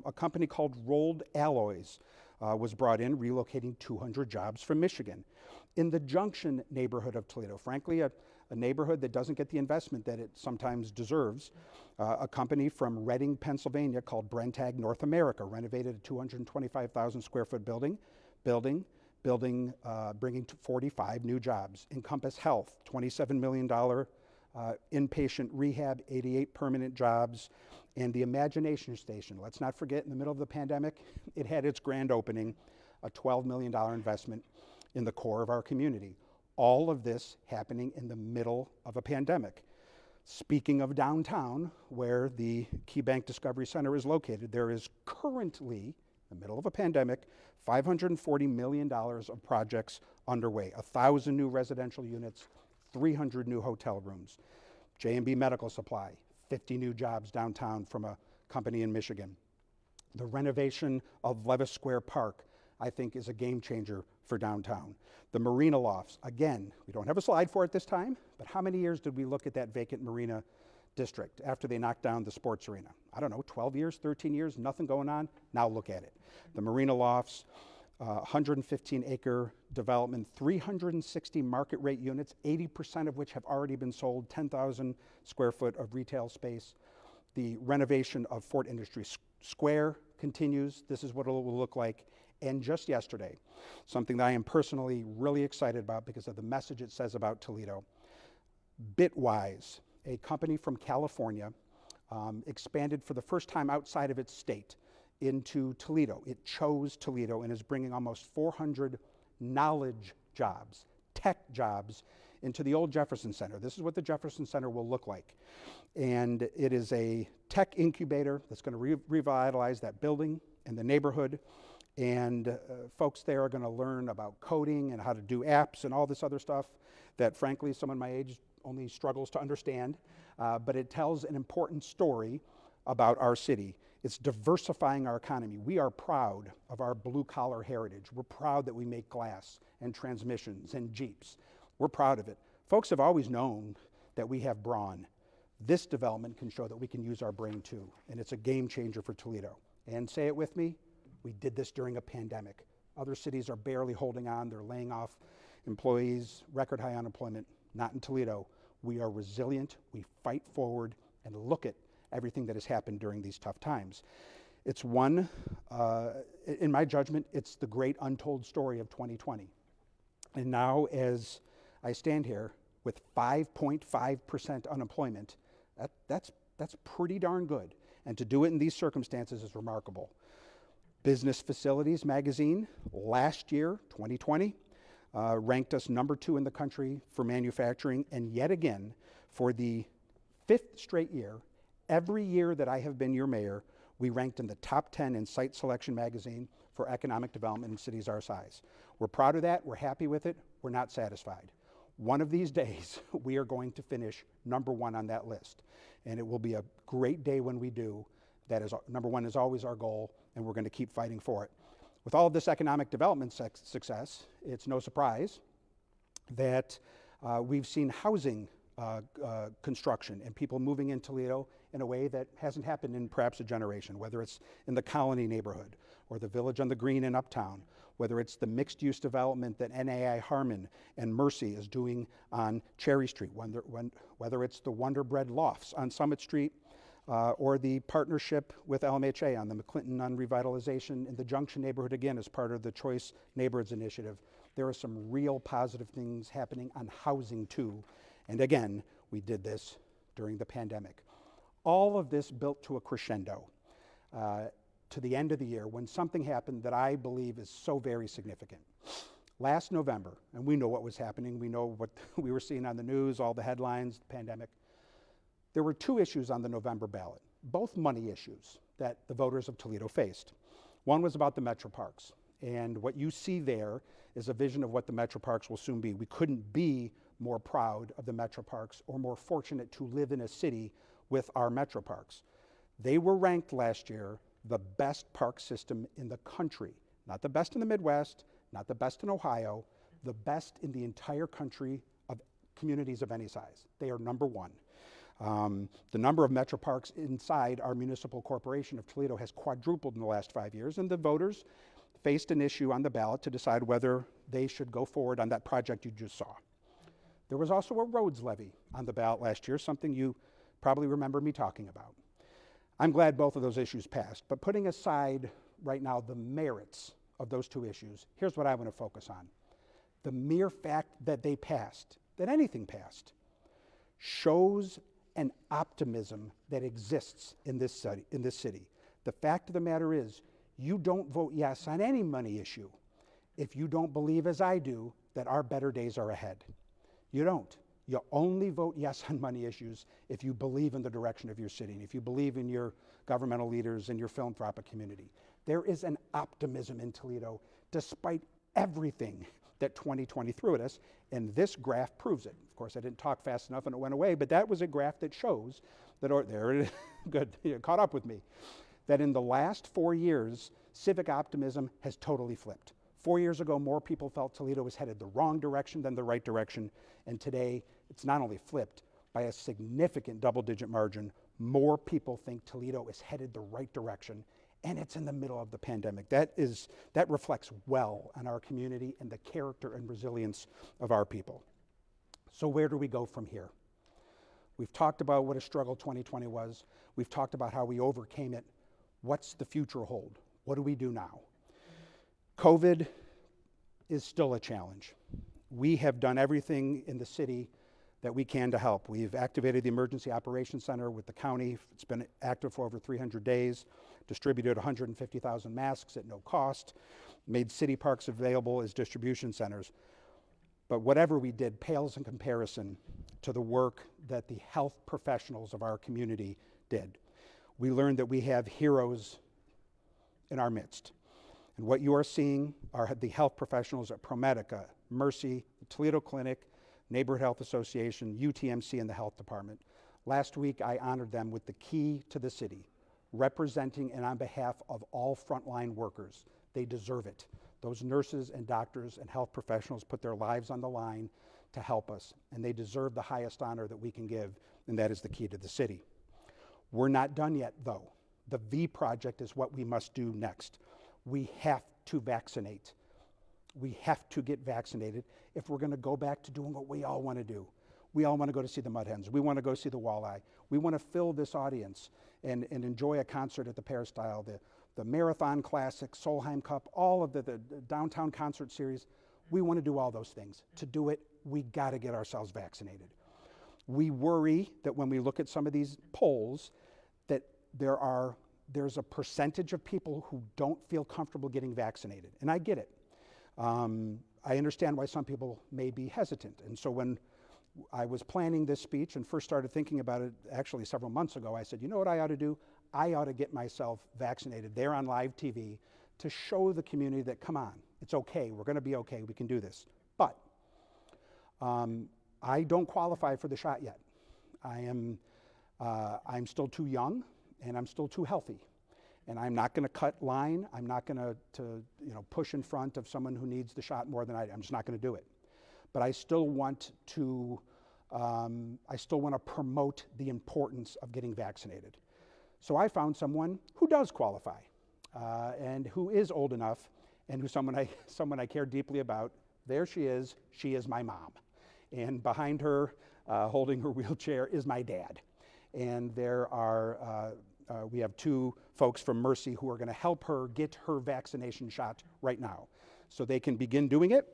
a company called Rolled Alloys was brought in, relocating 200 jobs from Michigan. In the Junction neighborhood of Toledo, frankly, a neighborhood that doesn't get the investment that it sometimes deserves, a company from Reading, Pennsylvania called Brentag North America renovated a 225,000 square foot building, bringing 45 new jobs. Encompass Health, $27 million inpatient rehab, 88 permanent jobs, and the Imagination Station. Let's not forget, in the middle of the pandemic, it had its grand opening, a $12 million investment in the core of our community. All of this happening in the middle of a pandemic. Speaking of downtown, where the KeyBank Discovery Center is located, there is currently, in the middle of a pandemic, $540 million of projects underway, 1,000 new residential units, 300 new hotel rooms. J&B Medical Supply, 50 new jobs downtown from a company in Michigan. The renovation of Levis Square Park, I think, is a game changer for downtown. The Marina Lofts, again, we don't have a slide for it this time, but how many years did we look at that vacant Marina district after they knocked down the sports arena? I don't know, 12 years, 13 years, nothing going on? Now look at it. The Marina Lofts, 115-acre development, 360 market rate units, 80% of which have already been sold, 10,000 square foot of retail space. The renovation of Fort Industry Square continues. This is what it will look like. And just yesterday, something that I am personally really excited about because of the message it says about Toledo, Bitwise, a company from California, expanded for the first time outside of its state into Toledo. It chose Toledo and is bringing almost 400 knowledge jobs, tech jobs, into the old Jefferson Center. This is what the Jefferson Center will look like. And it is a tech incubator that's going to revitalize that building and the neighborhood. And folks there are going to learn about coding and how to do apps and all this other stuff that, frankly, someone my age only struggles to understand. But it tells an important story about our city. It's diversifying our economy. We are proud of our blue-collar heritage. We're proud that we make glass and transmissions and Jeeps. We're proud of it. Folks have always known that we have brawn. This development can show that we can use our brain too, and it's a game changer for Toledo. And say it with me, we did this during a pandemic. Other cities are barely holding on. They're laying off employees, record high unemployment. Not in Toledo. We are resilient, we fight forward, and look at everything that has happened during these tough times. It's one, in my judgment, it's the great untold story of 2020. And now as I stand here with 5.5% unemployment, that's pretty darn good. And to do it in these circumstances is remarkable. Business Facilities magazine last year, 2020, ranked us number 2 in the country for manufacturing, and yet again, for the 5th straight year, every year that I have been your mayor, we ranked in the top 10 in Site Selection magazine for economic development in cities our size. We're proud of that, we're happy with it, we're not satisfied. One of these days, we are going to finish number 1 on that list, and it will be a great day when we do. That is, number 1 is always our goal, and we're going to keep fighting for it. With all of this economic development success, it's no surprise that we've seen housing construction and people moving in Toledo in a way that hasn't happened in perhaps a generation, whether it's in the Colony neighborhood or the Village on the Green in Uptown, whether it's the mixed-use development that NAI Harmon and Mercy is doing on Cherry Street, whether it's the Wonder Bread Lofts on Summit Street, or the partnership with LMHA on the McClinton on revitalization in the Junction neighborhood, again, as part of the Choice Neighborhoods Initiative. There are some real positive things happening on housing too. And again, we did this during the pandemic. All of this built to a crescendo to the end of the year when something happened that I believe is so very significant. Last November, and we know what was happening, we know what we were seeing on the news, all the headlines, the pandemic. There were 2 issues on the November ballot, both money issues that the voters of Toledo faced. One was about the Metro Parks, and what you see there is a vision of what the Metro Parks will soon be. We couldn't be more proud of the Metro Parks or more fortunate to live in a city with our Metro Parks. They were ranked last year the best park system in the country, not the best in the Midwest, not the best in Ohio, the best in the entire country of communities of any size. They are number 1. The number of Metro Parks inside our municipal corporation of Toledo has quadrupled in the last 5 years, and the voters faced an issue on the ballot to decide whether they should go forward on that project you just saw. There was also a roads levy on the ballot last year, something you probably remember me talking about. I'm glad both of those issues passed, but putting aside right now the merits of those 2 issues, here's what I want to focus on. The mere fact that they passed, that anything passed, shows an optimism that exists in this city. The fact of the matter is, you don't vote yes on any money issue if you don't believe, as I do, that our better days are ahead. You don't. You only vote yes on money issues if you believe in the direction of your city, and if you believe in your governmental leaders and your philanthropic community. There is an optimism in Toledo despite everything that 2020 threw at us, and this graph proves it. Of course, I didn't talk fast enough and it went away, but that was a graph that shows that, there it is, good, you caught up with me, that in the last 4 years, civic optimism has totally flipped. 4 years ago, more people felt Toledo was headed the wrong direction than the right direction, and today, it's not only flipped, by a significant double-digit margin, more people think Toledo is headed the right direction, and it's in the middle of the pandemic. That reflects well on our community and the character and resilience of our people. So where do we go from here? We've talked about what a struggle 2020 was. We've talked about how we overcame it. What's the future hold? What do we do now? COVID is still a challenge. We have done everything in the city that we can to help. We've activated the Emergency Operations Center with the county. It's been active for over 300 days, distributed 150,000 masks at no cost, made city parks available as distribution centers. But whatever we did pales in comparison to the work that the health professionals of our community did. We learned that we have heroes in our midst. And what you are seeing are the health professionals at ProMedica, Mercy, the Toledo Clinic, Neighborhood Health Association, UTMC, and the Health Department. Last week, I honored them with the key to the city, representing and on behalf of all frontline workers. They deserve it. Those nurses and doctors and health professionals put their lives on the line to help us, and they deserve the highest honor that we can give, and that is the key to the city. We're not done yet, though. The V Project is what we must do next. We have to vaccinate. We have to get vaccinated if we're going to go back to doing what we all want to do. We all want to go to see the Mud Hens. We want to go see the Walleye. We want to fill this audience and enjoy a concert at the Peristyle, the Marathon Classic, Solheim Cup, all of the downtown concert series. We want to do all those things. To do it, we got to get ourselves vaccinated. We worry that when we look at some of these polls that there's a percentage of people who don't feel comfortable getting vaccinated, and I get it. I understand why some people may be hesitant. And so when I was planning this speech and first started thinking about it actually several months ago, I said, you know what I ought to do? I ought to get myself vaccinated there on live TV to show the community that, come on, it's okay, we're going to be okay, we can do this. But I don't qualify for the shot yet. I'm still too young and I'm still too healthy. And I'm not going to cut line. I'm not going to push in front of someone who needs the shot more than I do. I'm just not going to do it. But I still want to promote the importance of getting vaccinated. So I found someone who does qualify and who is old enough and who's someone I care deeply about. There she is. She is my mom. And behind her, holding her wheelchair, is my dad. And we have two folks from Mercy who are going to help her get her vaccination shot right now. So they can begin doing it.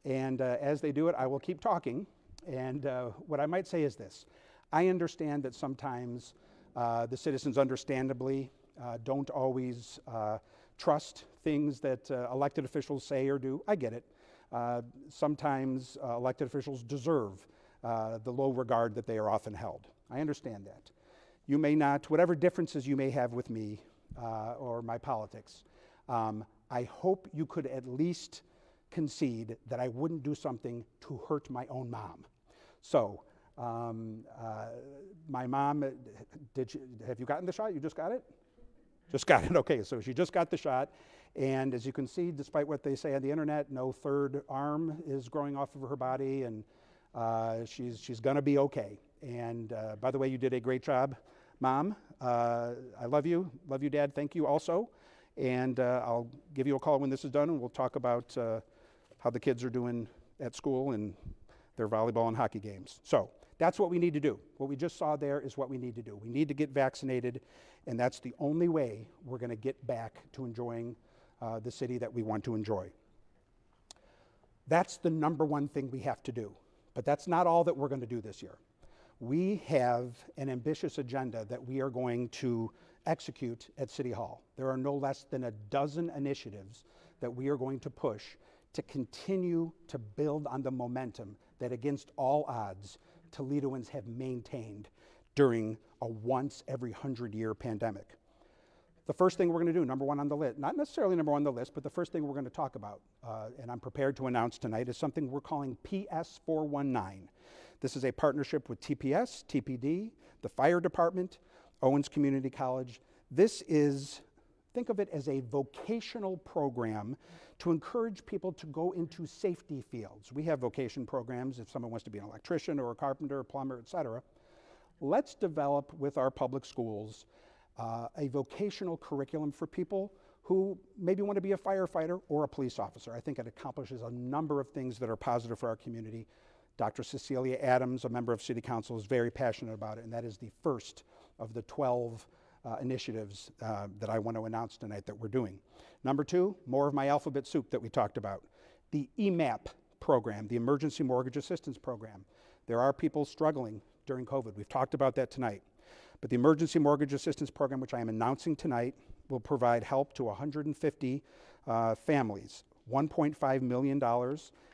And as they do it, I will keep talking. And what I might say is this. I understand that sometimes the citizens understandably don't always trust things that elected officials say or do. I get it. Sometimes elected officials deserve the low regard that they are often held. I understand that. You may not, whatever differences you may have with me or my politics, I hope you could at least concede that I wouldn't do something to hurt my own mom. So, my mom, have you gotten the shot? You just got it? Just got it, okay, so she just got the shot. And as you can see, despite what they say on the internet, no third arm is growing off of her body, and she's gonna be okay. And by the way, you did a great job, Mom. I love you, Dad, thank you also. And I'll give you a call when this is done, and we'll talk about how the kids are doing at school and their volleyball and hockey games. So that's what we need to do. What we just saw there is what we need to do. We need to get vaccinated, and that's the only way we're gonna get back to enjoying the city that we want to enjoy. That's the number one thing we have to do. But that's not all that we're going to do this year. We have an ambitious agenda that we are going to execute at City Hall. There are no less than a dozen initiatives that we are going to push to continue to build on the momentum that, against all odds, Toledoans have maintained during a once every 100-year pandemic. The first thing we're going to do, number one on the list, not necessarily number one on the list, but the first thing we're going to talk about, and I'm prepared to announce tonight, is something we're calling PS 419. This is a partnership with TPS, TPD, the fire department, Owens Community College. This is, think of it as a vocational program to encourage people to go into safety fields. We have vocation programs if someone wants to be an electrician or a carpenter, a plumber, et cetera. Let's develop with our public schools a vocational curriculum for people who maybe want to be a firefighter or a police officer. I think it accomplishes a number of things that are positive for our community. Dr. Cecilia Adams, a member of City Council, is very passionate about it, and that is the first of the 12 initiatives that I want to announce tonight that we're doing. Number two, more of my alphabet soup that we talked about. The EMAP program, the Emergency Mortgage Assistance Program. There are people struggling during COVID. We've talked about that tonight. But the Emergency Mortgage Assistance Program, which I am announcing tonight, will provide help to 150 families, $1.5 million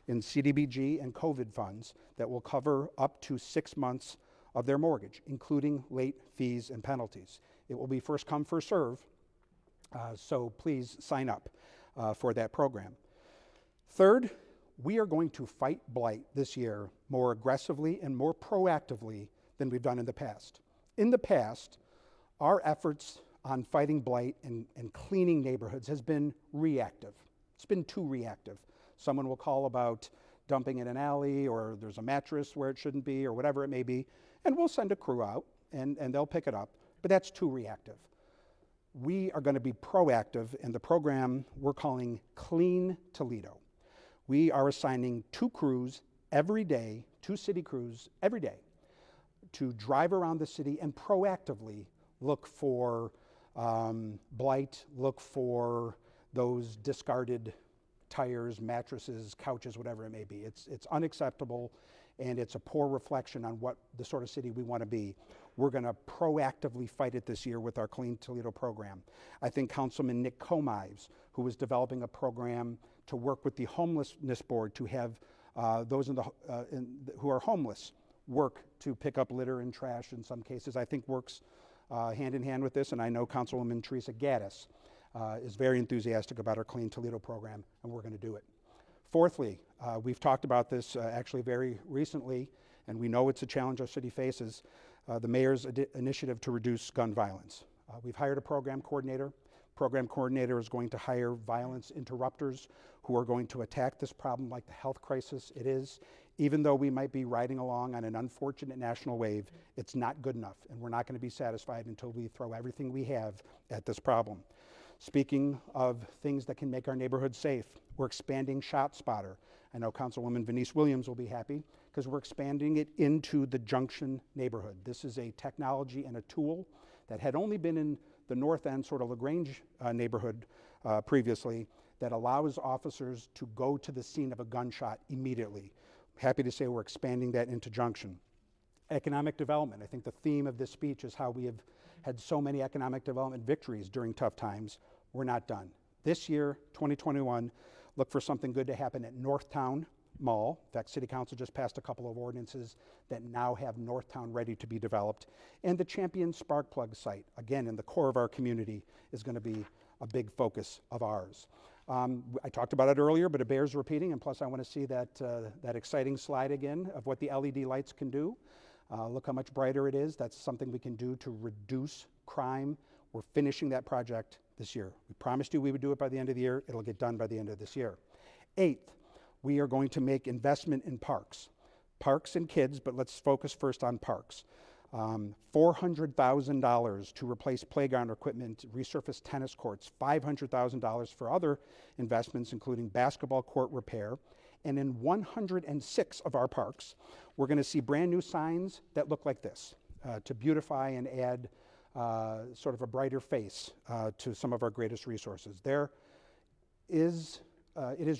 in CDBG and COVID funds that will cover up to 6 months of their mortgage, including late fees and penalties. It will be first come, first serve, so please sign up for that program. Third, we are going to fight blight this year more aggressively and more proactively than we've done in the past. In the past, our efforts on fighting blight and cleaning neighborhoods has been reactive. It's been too reactive. Someone will call about dumping in an alley, or there's a mattress where it shouldn't be, or whatever it may be, and we'll send a crew out and they'll pick it up, but that's too reactive. We are going to be proactive in the program we're calling Clean Toledo. We are assigning 2 crews every day, 2 city crews every day, to drive around the city and proactively look for blight, look for those discarded tires, mattresses, couches, whatever it may be. It's unacceptable, and it's a poor reflection on what the sort of city we want to be. We're going to proactively fight it this year with our Clean Toledo program. I think Councilman Nick Comives, who is developing a program to work with the Homelessness Board to have those who are homeless work to pick up litter and trash in some cases, I think works hand in hand with this, and I know Councilwoman Teresa Gaddis is very enthusiastic about our Clean Toledo program, and we're going to do it. Fourthly, we've talked about this actually very recently, and we know it's a challenge our city faces, the mayor's initiative to reduce gun violence. We've hired a program coordinator. Program coordinator is going to hire violence interrupters who are going to attack this problem like the health crisis it is. Even though we might be riding along on an unfortunate national wave, it's not good enough, and we're not going to be satisfied until we throw everything we have at this problem. Speaking of things that can make our neighborhood safe, we're expanding ShotSpotter. I know Councilwoman Venice Williams will be happy because we're expanding it into the Junction neighborhood. This is a technology and a tool that had only been in the North End, sort of LaGrange neighborhood previously, that allows officers to go to the scene of a gunshot immediately. Happy to say we're expanding that into Junction. Economic development. I think the theme of this speech is how we have had so many economic development victories during tough times. We're not done. This year, 2021, look for something good to happen at Northtown Mall. In fact, City Council just passed a couple of ordinances that now have Northtown ready to be developed. And the Champion Sparkplug site, again, in the core of our community, is going to be a big focus of ours. I talked about it earlier, but it bears repeating, and plus I want to see that exciting slide again of what the LED lights can do. Look how much brighter it is. That's something we can do to reduce crime. We're finishing that project this year. We promised you we would do it by the end of the year. It'll get done by the end of this year. Eighth, we are going to make investment in parks. Parks and kids, but let's focus first on parks. $400,000 to replace playground equipment, resurface tennis courts, $500,000 for other investments, including basketball court repair. And in 106 of our parks, we're going to see brand new signs that look like this to beautify and add sort of a brighter face to some of our greatest resources. It is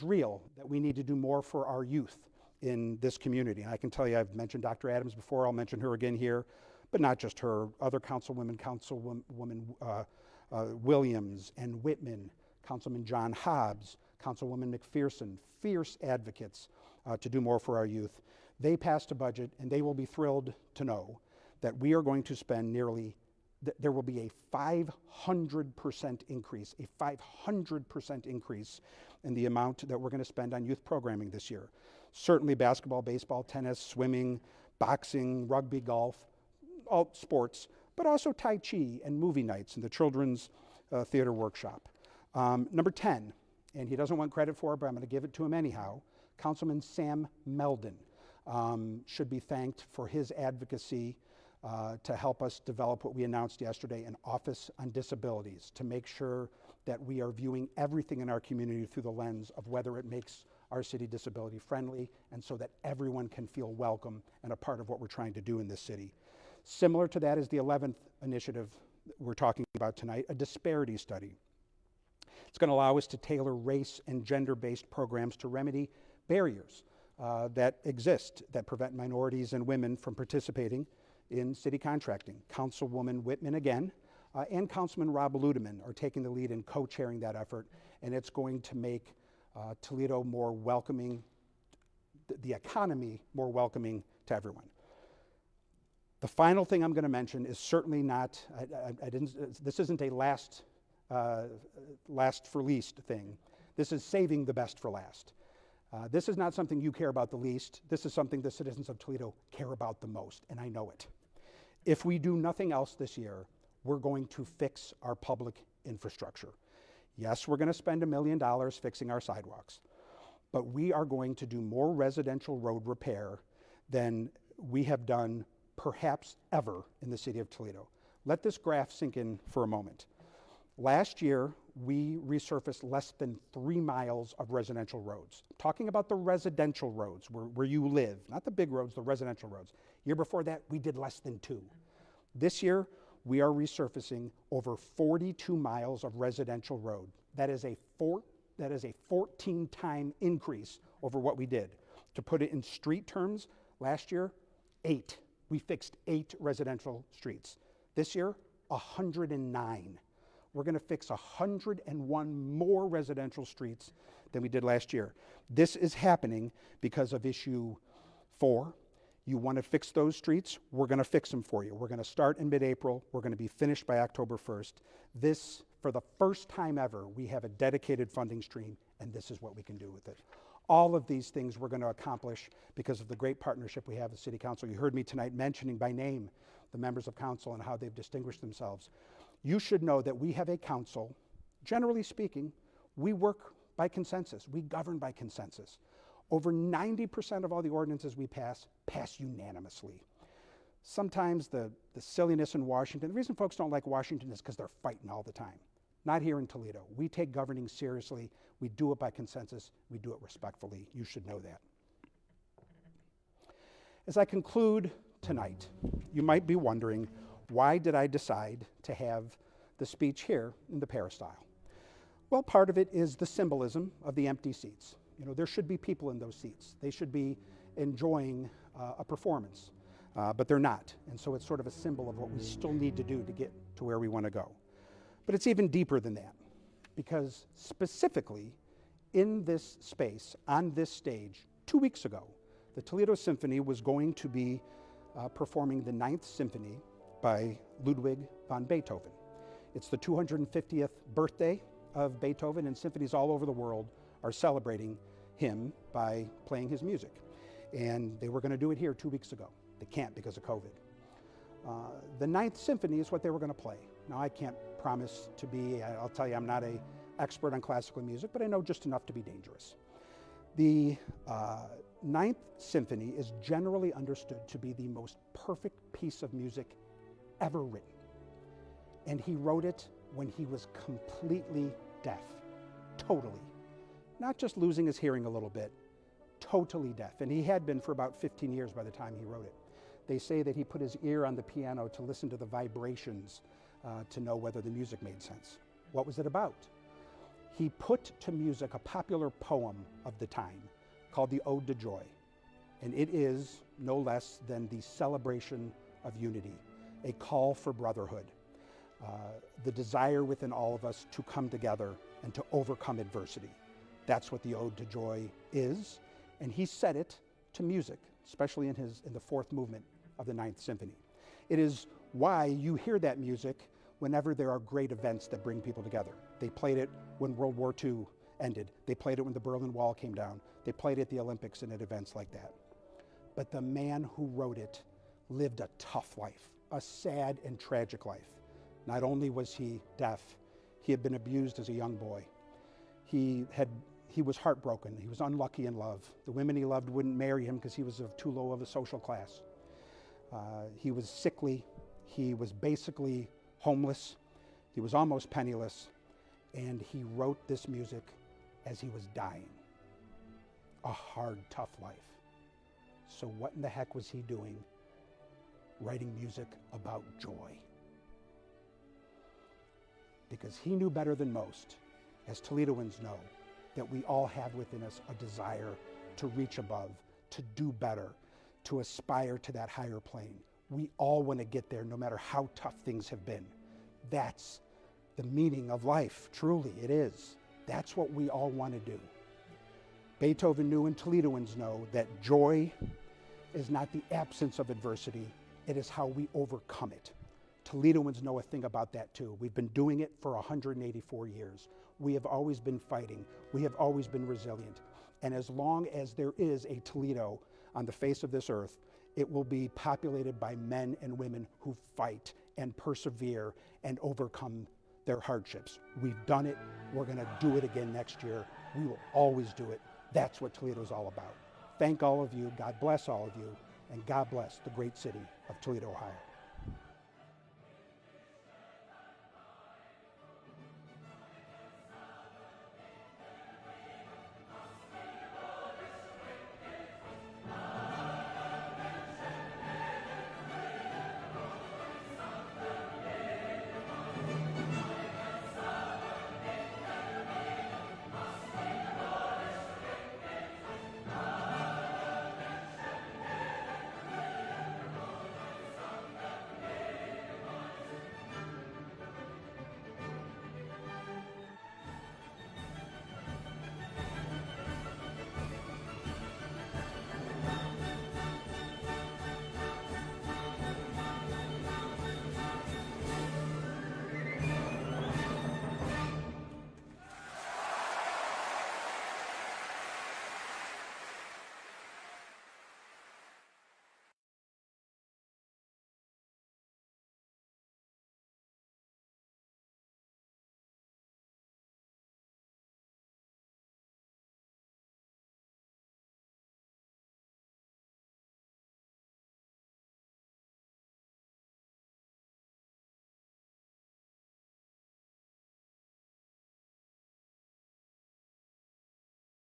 real that we need to do more for our youth in this community. And I can tell you, I've mentioned Dr. Adams before, I'll mention her again here, but not just her, other Councilwoman Williams and Whitman, Councilman John Hobbs, Councilwoman McPherson, fierce advocates to do more for our youth. They passed a budget, and they will be thrilled to know that we are going to spend there will be a 500% increase, a 500% increase in the amount that we're going to spend on youth programming this year. Certainly basketball, baseball, tennis, swimming, boxing, rugby, golf, all sports, but also Tai Chi and movie nights and the Children's Theater Workshop. Number 10, and he doesn't want credit for it, but I'm going to give it to him anyhow, Councilman Sam Meldon should be thanked for his advocacy to help us develop what we announced yesterday, an Office on Disabilities, to make sure that we are viewing everything in our community through the lens of whether it makes our city disability friendly, and so that everyone can feel welcome and a part of what we're trying to do in this city. Similar to that is the 11th initiative we're talking about tonight, a disparity study. It's going to allow us to tailor race and gender-based programs to remedy barriers that exist that prevent minorities and women from participating in city contracting. Councilwoman Whitman again, and Councilman Rob Ludeman are taking the lead in co-chairing that effort, and it's going to make Toledo more welcoming, the economy more welcoming to everyone. The final thing I'm going to mention is certainly not, this isn't a last for least thing. This is saving the best for last. This is not something you care about the least. This is something the citizens of Toledo care about the most, and I know it. If we do nothing else this year, we're going to fix our public infrastructure. Yes, we're going to spend $1 million fixing our sidewalks, but we are going to do more residential road repair than we have done perhaps ever in the city of Toledo. Let this graph sink in for a moment. Last year, we resurfaced less than 3 miles of residential roads. I'm talking about the residential roads where you live, not the big roads, the residential roads. Year before that, we did less than 2. This year, we are resurfacing over 42 miles of residential road. That is a 14-time increase over what we did. To put it in street terms, last year, 8. We fixed 8 residential streets. This year, 109. We're going to fix 101 more residential streets than we did last year. This is happening because of issue 4. You want to fix those streets? We're going to fix them for you. We're going to start in mid-April. We're going to be finished by October 1st. This, for the first time ever, we have a dedicated funding stream, and this is what we can do with it. All of these things we're going to accomplish because of the great partnership we have with City Council. You heard me tonight mentioning by name the members of council and how they've distinguished themselves. You should know that we have a council, generally speaking, we work by consensus. We govern by consensus. Over 90% of all the ordinances we pass unanimously. Sometimes the silliness in Washington, the reason folks don't like Washington is because they're fighting all the time. Not here in Toledo. We take governing seriously. We do it by consensus. We do it respectfully. You should know that. As I conclude tonight, you might be wondering, why did I decide to have the speech here in the peristyle? Well, part of it is the symbolism of the empty seats. You know, there should be people in those seats. They should be enjoying a performance, but they're not. And so it's sort of a symbol of what we still need to do to get to where we want to go. But it's even deeper than that, because specifically in this space, on this stage, 2 weeks ago, the Toledo Symphony was going to be performing the 9th Symphony by Ludwig van Beethoven. It's the 250th birthday of Beethoven, and symphonies all over the world are celebrating him by playing his music. And they were going to do it here 2 weeks ago. They can't because of COVID. The 9th Symphony is what they were going to play. Now, I can't promise to be, I'll tell you, I'm not an expert on classical music, but I know just enough to be dangerous. The 9th Symphony is generally understood to be the most perfect piece of music ever written. And he wrote it when he was completely deaf, totally. Not just losing his hearing a little bit, totally deaf. And he had been for about 15 years by the time he wrote it. They say that he put his ear on the piano to listen to the vibrations to know whether the music made sense. What was it about? He put to music a popular poem of the time called the Ode to Joy. and it is no less than the celebration of unity, a call for brotherhood, the desire within all of us to come together and to overcome adversity. That's what the Ode to Joy is, and he said it to music, especially in the fourth movement of the Ninth Symphony. It is why you hear that music whenever there are great events that bring people together. They played it when World War II ended. They played it when the Berlin Wall came down. They played it at the Olympics and at events like that. But the man who wrote it lived a tough life, a sad and tragic life. Not only was he deaf, he had been abused as a young boy. He was heartbroken. He was unlucky in love. The women he loved wouldn't marry him because he was of too low of a social class. He was sickly. He was basically homeless. He was almost penniless. And he wrote this music as he was dying. A hard, tough life. So what in the heck was he doing writing music about joy? Because he knew better than most, as Toledoans know, that we all have within us a desire to reach above, to do better, to aspire to that higher plane. We all want to get there no matter how tough things have been. That's the meaning of life, truly, it is. That's what we all want to do. Beethoven knew and Toledoans know that joy is not the absence of adversity, it is how we overcome it. Toledoans know a thing about that too. We've been doing it for 184 years. We have always been fighting. We have always been resilient. And as long as there is a Toledo on the face of this earth, it will be populated by men and women who fight and persevere and overcome their hardships. We've done it. We're going to do it again next year. We will always do it. That's what Toledo is all about. Thank all of you. God bless all of you. And God bless the great city of Toledo, Ohio.